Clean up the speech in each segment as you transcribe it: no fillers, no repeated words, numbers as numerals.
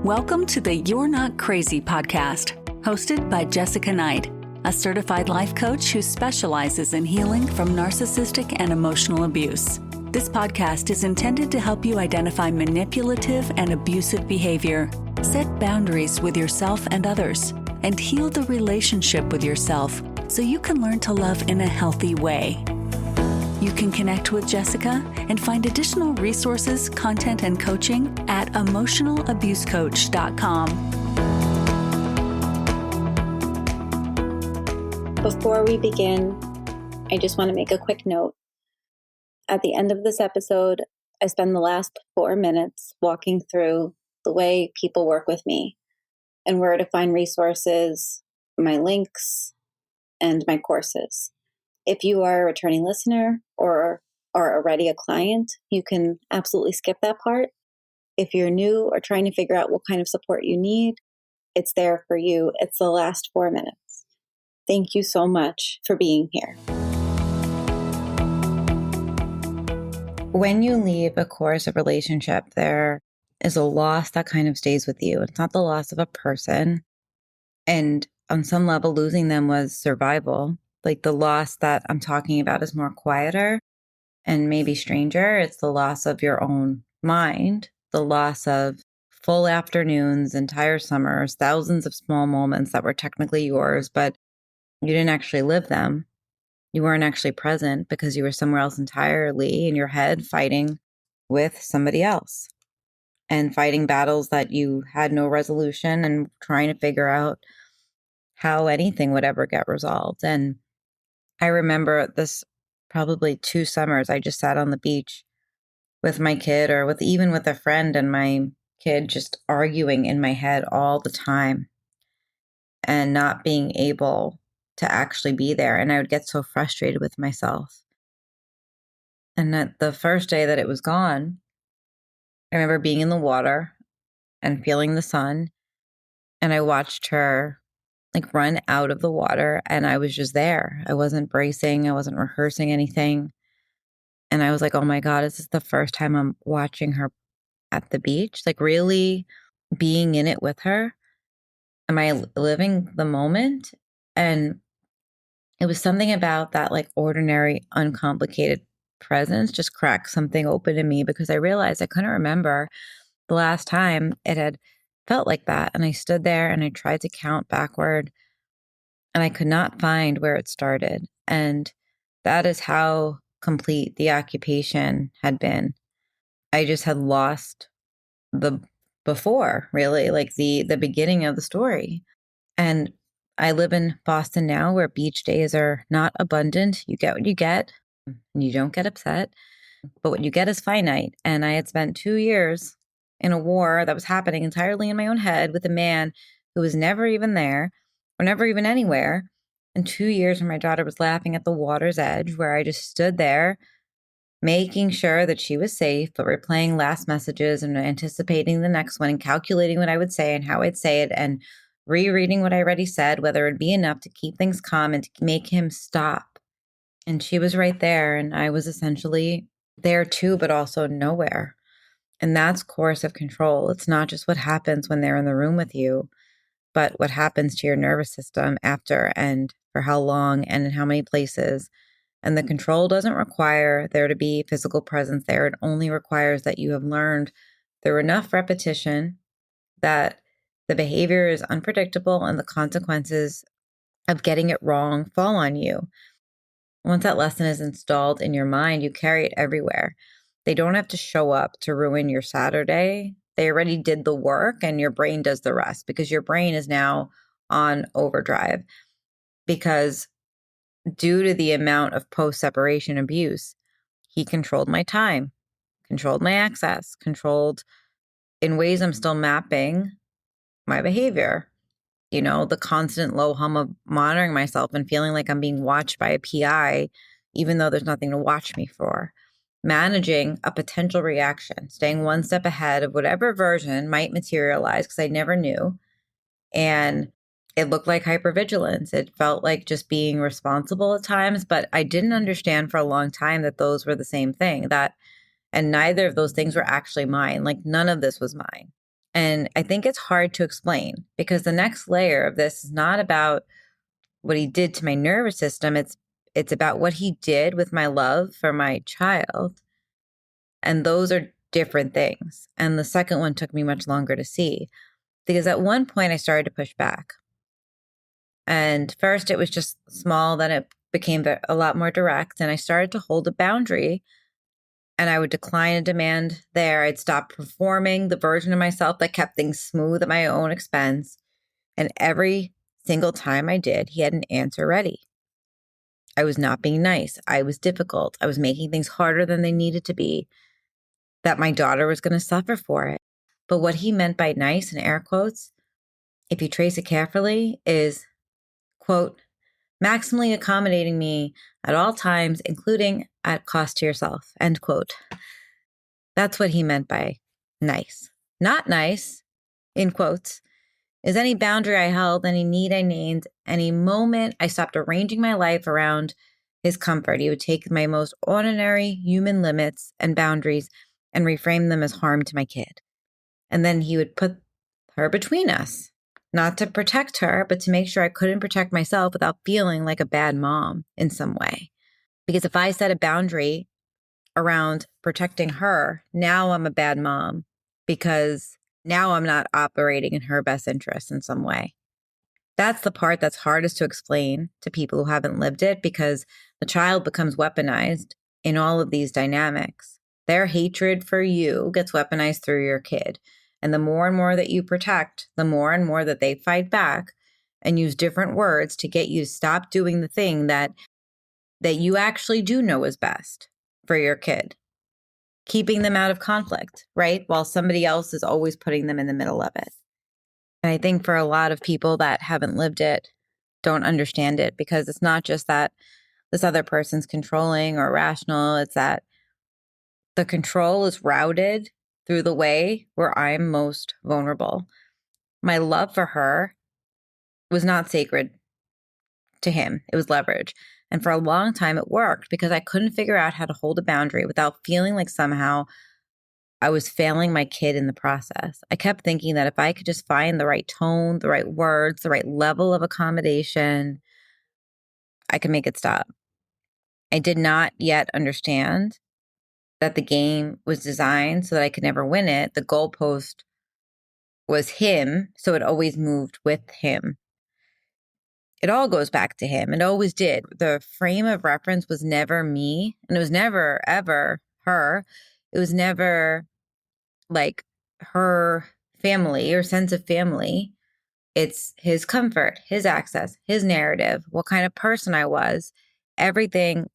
Welcome to the You're Not Crazy podcast, hosted by Jessica Knight, a certified life coach who specializes in healing from narcissistic and emotional abuse. This podcast is intended to help you identify manipulative and abusive behavior, set boundaries with yourself and others, and heal the relationship with yourself so you can learn to love in a healthy way. You can connect with Jessica and find additional resources, content, and coaching at emotionalabusecoach.com. Before we begin, I just want to make a quick note. At the end of this episode, I spend the last 4 minutes walking through the way people work with me and where to find resources, my links, and my courses. If you are a returning listener or are already a client, you can absolutely skip that part. If you're new or trying to figure out what kind of support you need, it's there for you. It's the last 4 minutes. Thank you so much for being here. When you leave a coercive relationship, there is a loss that kind of stays with you. It's not the loss of a person. And on some level, losing them was survival. Like the loss that I'm talking about is more quieter and maybe stranger. It's the loss of your own mind, the loss of full afternoons, entire summers, thousands of small moments that were technically yours, but you didn't actually live them. You weren't actually present because you were somewhere else entirely in your head fighting with somebody else and fighting battles that you had no resolution and trying to figure out how anything would ever get resolved. And I remember this probably 2 summers, I just sat on the beach with my kid or even with a friend and my kid just arguing in my head all the time and not being able to actually be there. And I would get so frustrated with myself. And that the first day that it was gone, I remember being in the water and feeling the sun. And I watched her run out of the water and I was just there. I wasn't bracing. I wasn't rehearsing anything. And I was like, oh my God, is this the first time I'm watching her at the beach? Like really being in it with her? Am I living the moment? And it was something about that ordinary, uncomplicated presence just cracked something open in me because I realized I couldn't remember the last time it had felt like that. And I stood there and I tried to count backward and I could not find where it started. And that is how complete the occupation had been. I just had lost the before, really, the beginning of the story. And I live in Boston now where beach days are not abundant. You get what you get and you don't get upset, but what you get is finite. And I had spent 2 years in a war that was happening entirely in my own head with a man who was never even there or never even anywhere. And 2 years when my daughter was laughing at the water's edge, where I just stood there making sure that she was safe, but replaying last messages and anticipating the next one and calculating what I would say and how I'd say it and rereading what I already said, whether it'd be enough to keep things calm and to make him stop. And she was right there. And I was essentially there too, but also nowhere. And that's coercive control. It's not just what happens when they're in the room with you, but what happens to your nervous system after and for how long and in how many places. And the control doesn't require there to be physical presence there. It only requires that you have learned through enough repetition that the behavior is unpredictable and the consequences of getting it wrong fall on you. Once that lesson is installed in your mind, you carry it everywhere. They don't have to show up to ruin your Saturday. They already did the work and your brain does the rest because your brain is now on overdrive. Because due to the amount of post-separation abuse, he controlled my time, controlled my access, controlled in ways I'm still mapping my behavior. You know, the constant low hum of monitoring myself and feeling like I'm being watched by a PI, even though there's nothing to watch me for. Managing a potential reaction, staying one step ahead of whatever version might materialize because I never knew. And it looked like hypervigilance. It felt like just being responsible at times, but I didn't understand for a long time that those were the same thing, and neither of those things were actually mine. None of this was mine. And I think it's hard to explain because the next layer of this is not about what he did to my nervous system. It's about what he did with my love for my child. And those are different things. And the second one took me much longer to see because at one point I started to push back. And first it was just small, then it became a lot more direct. And I started to hold a boundary and I would decline a demand there. I'd stop performing the version of myself that kept things smooth at my own expense. And every single time I did, he had an answer ready. I was not being nice. I was difficult. I was making things harder than they needed to be, that my daughter was going to suffer for it. But what he meant by nice in air quotes, if you trace it carefully, is, quote, maximally accommodating me at all times, including at cost to yourself, end quote. That's what he meant by nice. Not nice, in quotes, is any boundary I held, any need I named, any moment I stopped arranging my life around his comfort. He would take my most ordinary human limits and boundaries and reframe them as harm to my kid. And then he would put her between us, not to protect her, but to make sure I couldn't protect myself without feeling like a bad mom in some way. Because if I set a boundary around protecting her, now I'm a bad mom because now I'm not operating in her best interest in some way. That's the part that's hardest to explain to people who haven't lived it because the child becomes weaponized in all of these dynamics. Their hatred for you gets weaponized through your kid. And the more and more that you protect, the more and more that they fight back and use different words to get you to stop doing the thing that you actually do know is best for your kid. Keeping them out of conflict, right? While somebody else is always putting them in the middle of it. And I think for a lot of people that haven't lived it, don't understand it because it's not just that this other person's controlling or irrational. It's that the control is routed through the way where I'm most vulnerable. My love for her was not sacred to him. It was leverage. And for a long time, it worked because I couldn't figure out how to hold a boundary without feeling like somehow I was failing my kid in the process. I kept thinking that if I could just find the right tone, the right words, the right level of accommodation, I could make it stop. I did not yet understand that the game was designed so that I could never win it. The goalpost was him, so it always moved with him. It all goes back to him. It always did. The frame of reference was never me, and it was never, ever her. It was never like her family or sense of family. It's his comfort, his access, his narrative, what kind of person I was. Everything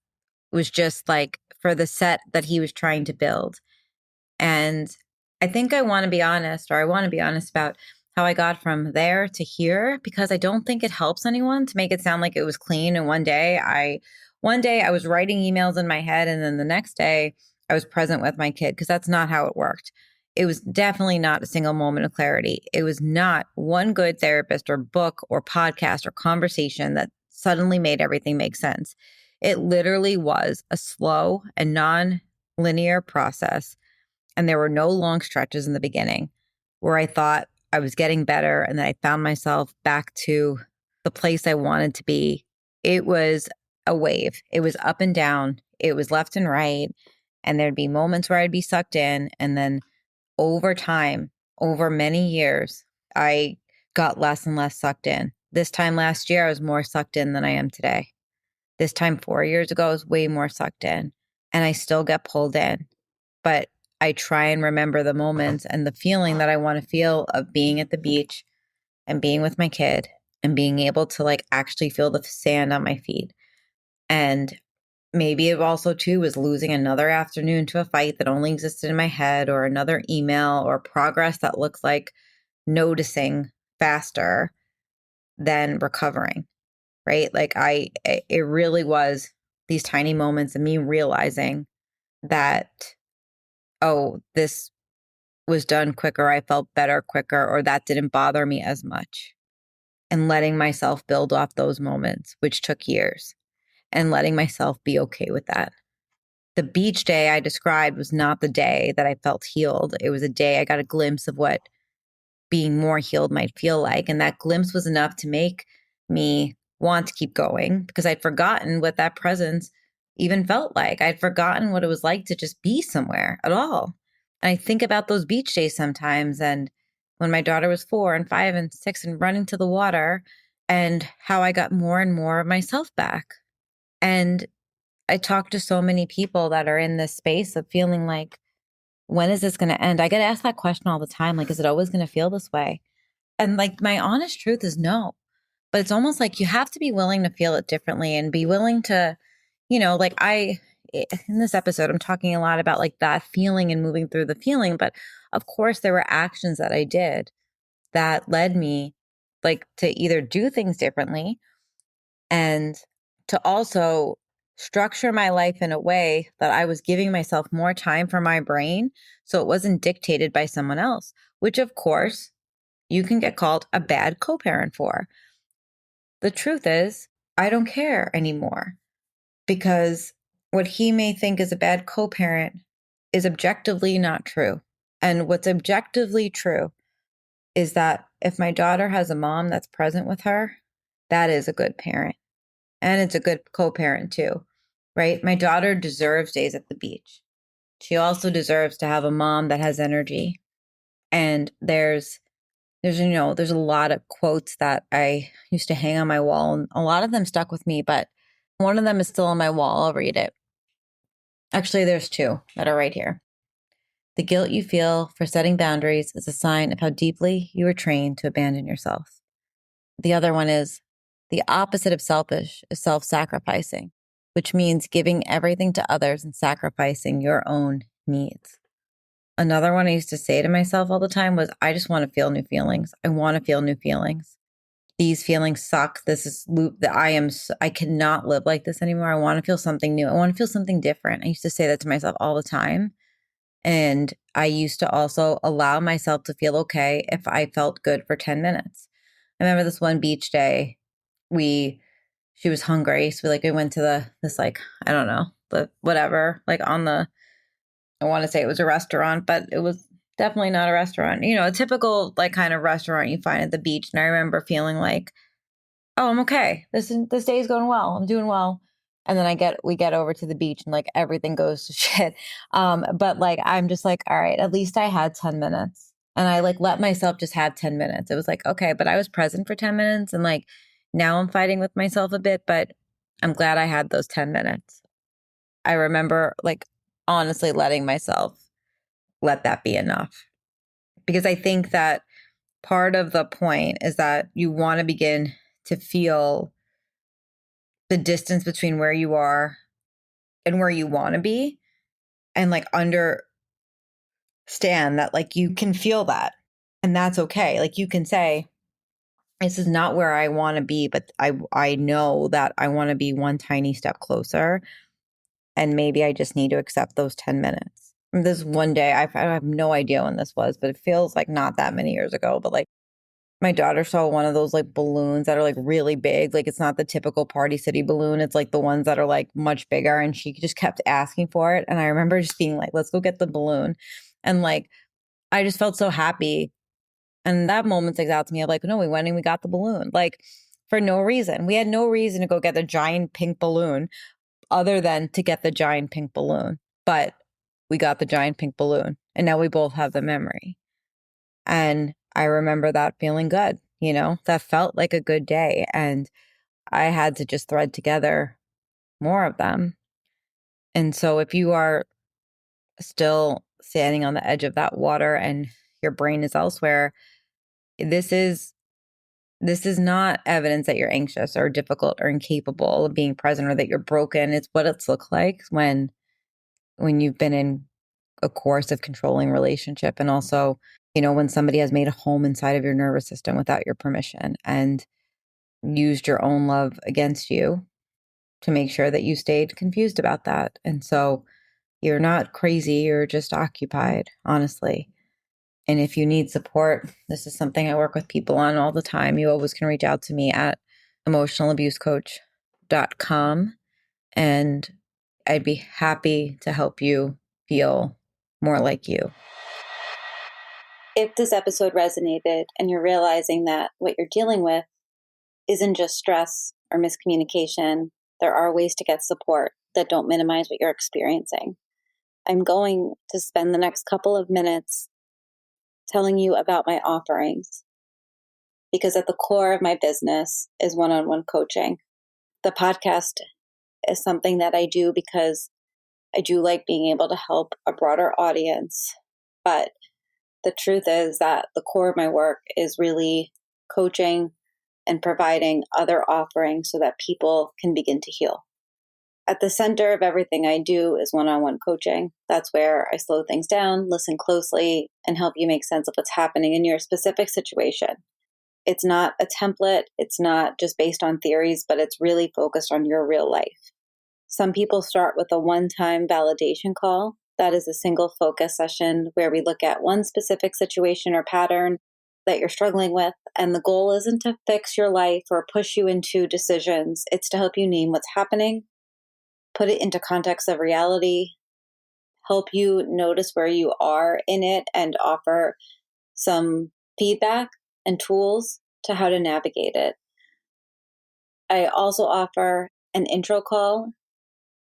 was just like for the set that he was trying to build. And I think I want to be honest about how I got from there to here, because I don't think it helps anyone to make it sound like it was clean. And one day I was writing emails in my head, and then the next day I was present with my kid, because that's not how it worked. It was definitely not a single moment of clarity. It was not one good therapist or book or podcast or conversation that suddenly made everything make sense. It literally was a slow and non-linear process. And there were no long stretches in the beginning where I thought I was getting better and then I found myself back to the place I wanted to be. It was a wave. It was up and down. It was left and right. And there'd be moments where I'd be sucked in. And then over time, over many years, I got less and less sucked in. This time last year, I was more sucked in than I am today. This time 4 years ago, I was way more sucked in. And I still get pulled in. But I try and remember the moments and the feeling that I want to feel of being at the beach and being with my kid and being able to like actually feel the sand on my feet. And maybe it also too was losing another afternoon to a fight that only existed in my head, or another email, or progress that looked like noticing faster than recovering, right? Like it really was these tiny moments of me realizing that, oh, this was done quicker, I felt better quicker, or that didn't bother me as much. And letting myself build off those moments, which took years, and letting myself be okay with that. The beach day I described was not the day that I felt healed. It was a day I got a glimpse of what being more healed might feel like. And that glimpse was enough to make me want to keep going because I'd forgotten what that presence even felt like. I'd forgotten what it was like to just be somewhere at all. And I think about those beach days sometimes, and when my daughter was 4 and 5 and 6 and running to the water, and how I got more and more of myself back. And I talk to so many people that are in this space of feeling like, when is this going to end? I get asked that question all the time. Like, is it always going to feel this way? And like, my honest truth is no. But it's almost like you have to be willing to feel it differently and be willing to, like in this episode, I'm talking a lot about like that feeling and moving through the feeling. But of course, there were actions that I did that led me like to either do things differently and to also structure my life in a way that I was giving myself more time for my brain so it wasn't dictated by someone else, which of course you can get called a bad co-parent for. The truth is, I don't care anymore because what he may think is a bad co-parent is objectively not true. And what's objectively true is that if my daughter has a mom that's present with her, that is a good parent. And it's a good co-parent too, right? My daughter deserves days at the beach. She also deserves to have a mom that has energy. And there's a lot of quotes that I used to hang on my wall, and a lot of them stuck with me, but one of them is still on my wall. I'll read it. Actually, there's two that are right here. The guilt you feel for setting boundaries is a sign of how deeply you were trained to abandon yourself. The other one is the opposite of selfish is self-sacrificing, which means giving everything to others and sacrificing your own needs. Another one I used to say to myself all the time was, I just want to feel new feelings. I want to feel new feelings. These feelings suck. This is loop that I cannot live like this anymore. I want to feel something new. I want to feel something different. I used to say that to myself all the time. And I used to also allow myself to feel okay if I felt good for 10 minutes. I remember this one beach day, she was hungry. So we went to this, I don't know, the whatever, I want to say it was a restaurant, but it was definitely not a restaurant, a typical kind of restaurant you find at the beach. And I remember feeling like, oh, I'm okay. This day is going well. I'm doing well. And then we get over to the beach and everything goes to shit. But I'm just all right, at least I had 10 minutes. And I let myself just have 10 minutes. It was okay, but I was present for 10 minutes and now I'm fighting with myself a bit, but I'm glad I had those 10 minutes. I remember honestly letting myself let that be enough. Because I think that part of the point is that you want to begin to feel the distance between where you are and where you want to be, and understand that you can feel that, and that's okay. You can say, this is not where I want to be, but I know that I want to be one tiny step closer, and maybe I just need to accept those 10 minutes. This one day, I have no idea when this was, but it feels not that many years ago, but my daughter saw one of those balloons that are really big. It's not the typical Party City balloon. It's the ones that are much bigger. And she just kept asking for it. And I remember just being let's go get the balloon. And I just felt so happy. And that moment sticks out to me of no, we went and we got the balloon. For no reason. We had no reason to go get the giant pink balloon other than to get the giant pink balloon. But we got the giant pink balloon. And now we both have the memory. And I remember that feeling good, that felt like a good day. And I had to just thread together more of them. And so if you are still standing on the edge of that water and your brain is elsewhere, this is not evidence that you're anxious or difficult or incapable of being present or that you're broken. It's what it's looked like when you've been in a coercive controlling relationship, and also when somebody has made a home inside of your nervous system without your permission and used your own love against you to make sure that you stayed confused about that. And so you're not crazy, you're just occupied, honestly. And if you need support, this is something I work with people on all the time. You always can reach out to me at emotionalabusecoach.com, and I'd be happy to help you feel more like you. If this episode resonated and you're realizing that what you're dealing with isn't just stress or miscommunication, there are ways to get support that don't minimize what you're experiencing. I'm going to spend the next couple of minutes telling you about my offerings, because at the core of my business is one-on-one coaching. The podcast is something that I do because I do like being able to help a broader audience. But the truth is that the core of my work is really coaching and providing other offerings so that people can begin to heal. At the center of everything I do is one-on-one coaching. That's where I slow things down, listen closely, and help you make sense of what's happening in your specific situation. It's not a template. It's not just based on theories, but it's really focused on your real life. Some people start with a one-time validation call. That is a single focus session where we look at one specific situation or pattern that you're struggling with. And the goal isn't to fix your life or push you into decisions. It's to help you name what's happening, put it into context of reality, help you notice where you are in it, and offer some feedback and tools to how to navigate it. I also offer an intro call.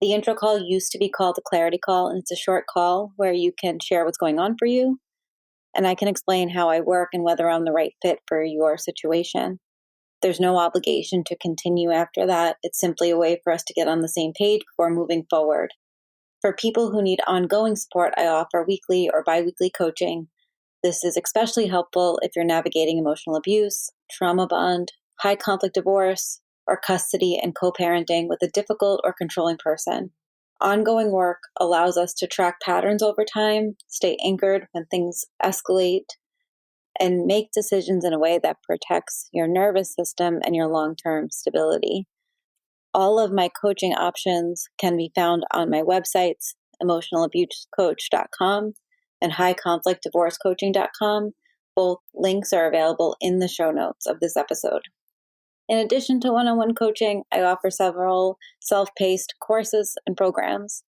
The intro call used to be called the clarity call, and it's a short call where you can share what's going on for you, and I can explain how I work and whether I'm the right fit for your situation. There's no obligation to continue after that. It's simply a way for us to get on the same page before moving forward. For people who need ongoing support, I offer weekly or biweekly coaching. This is especially helpful if you're navigating emotional abuse, trauma bond, high conflict divorce, or custody and co-parenting with a difficult or controlling person. Ongoing work allows us to track patterns over time, stay anchored when things escalate, and make decisions in a way that protects your nervous system and your long-term stability. All of my coaching options can be found on my websites, emotionalabusecoach.com and highconflictdivorcecoaching.com. Both links are available in the show notes of this episode. In addition to one-on-one coaching, I offer several self-paced courses and programs.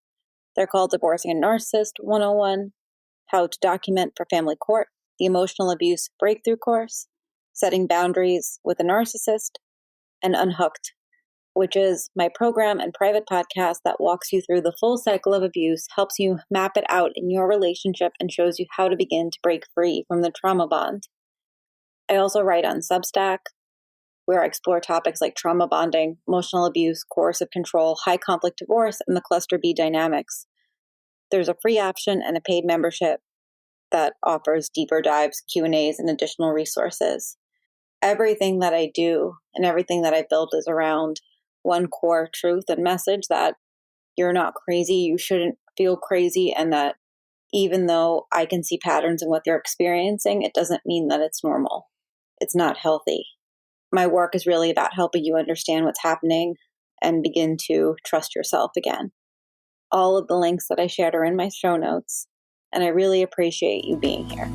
They're called Divorcing a Narcissist 101, How to Document for Family Court, the Emotional Abuse Breakthrough Course, Setting Boundaries with a Narcissist, and Unhooked, which is my program and private podcast that walks you through the full cycle of abuse, helps you map it out in your relationship, and shows you how to begin to break free from the trauma bond. I also write on Substack, where I explore topics like trauma bonding, emotional abuse, coercive control, high conflict divorce, and the cluster B dynamics. There's a free option and a paid membership that offers deeper dives, Q&As, and additional resources. Everything that I do and everything that I built is around one core truth and message that you're not crazy, you shouldn't feel crazy, and that even though I can see patterns in what you're experiencing, it doesn't mean that it's normal. It's not healthy. My work is really about helping you understand what's happening and begin to trust yourself again. All of the links that I shared are in my show notes, and I really appreciate you being here.